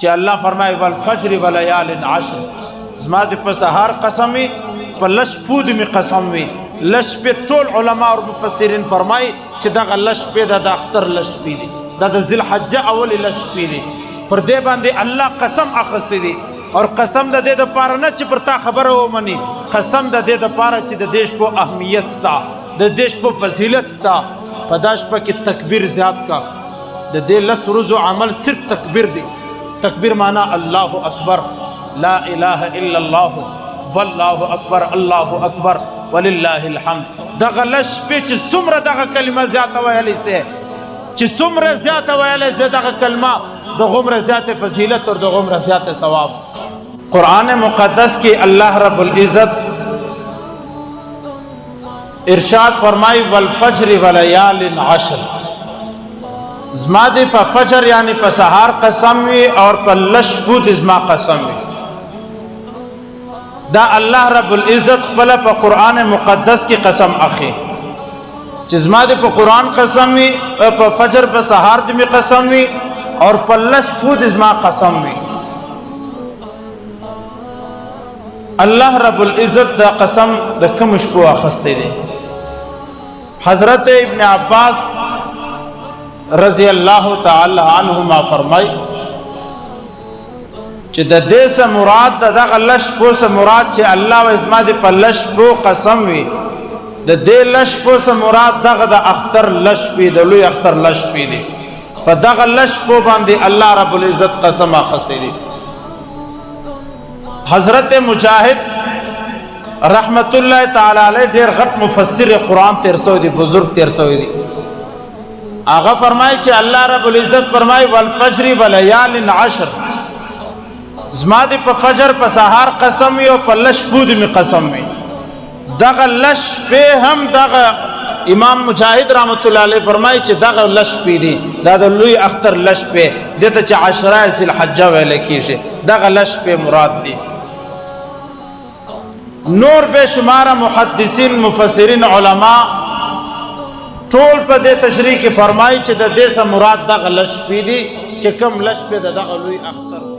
چې الله فرمایي والفجر وليال عشر، زما د په سهار قسم وي، په لس پود می قسم وي. لس په ټول علما او مفسرین فرمایي چې دغه لس په د اختر لس په دي، د ذل حجه اول لس په دي. پر دې باندې الله قسم اخستې دي، اور قسم د دې د پاره نه چې پر تا خبره ومني، قسم د دې د پاره چې د دیش په اهمیت ستا، د دیش په فضیلت ستا، په داش په کې تکبیر زیات کا. د دې لس روزو عمل صرف تکبیر دی. تکبیر معنی الله اکبر، لا اله الا الله، والله اکبر، الله اکبر ولله الحمد. دغه لس په چې څومره دغه کلمه زیاته ویلې سي، چې څومره زیاته ویلې سي دغه کلمه، د غمره زیاته فضیلت اور د غمره زیاته ثواب. قرآن مقدس کی اللہ رب العزت ارشاد فرمائی والفجر ولیال عشر، زما دی پا فجر یعنی پا سحار قسم وی اور پا لش بود زما قسم وی. دا اللہ رب العزت خپل پا قرآن مقدس کی قسم اخی، چی زما دی پا قرآن قسم وی، پا فجر پا سحار دی می قسم وی اور پا لش بود زما قسم وی. اللہ رب العزت دا قسم دا کم شپو اخستے دے. حضرت ابن عباس رضی اللہ تعالی عنہما فرمائی چې د دې سه مراد د لش پو سه مراد چې الله و ازما د په لش پو قسم وي، د دې لش پو سه مراد دغه د اختر لش پی د لوی اختر لش پی دی. په دغه لش پو باندې الله رب العزت قسم اخستے دی. حضرت مجاہد رحمت اللہ تعالی علیہ ډیر غټ مفسر قرآن تیر سو دی، بزرگ تیر سو دی. آغا فرمائی چې اللہ رب العزت فرمائی والفجر ولیال عشر، زما دی په فجر په سحار قسم وی او په لش بود می قسم وی. دغه لش په هم دغه امام مجاہد رحمت اللہ علیہ فرمائی چې دغه لش پی دی، دا د لوی اختر لش په دته چې عشرہ ذی الحجہ ویل کیږي، دغه لش په مراد دی. نور بے شمار محدثین مفسرین علماء ټول په دې تشریح کې فرمایي چې د دې سره مراد دغه لش پی دی چې کوم لش په دغه لوی اختر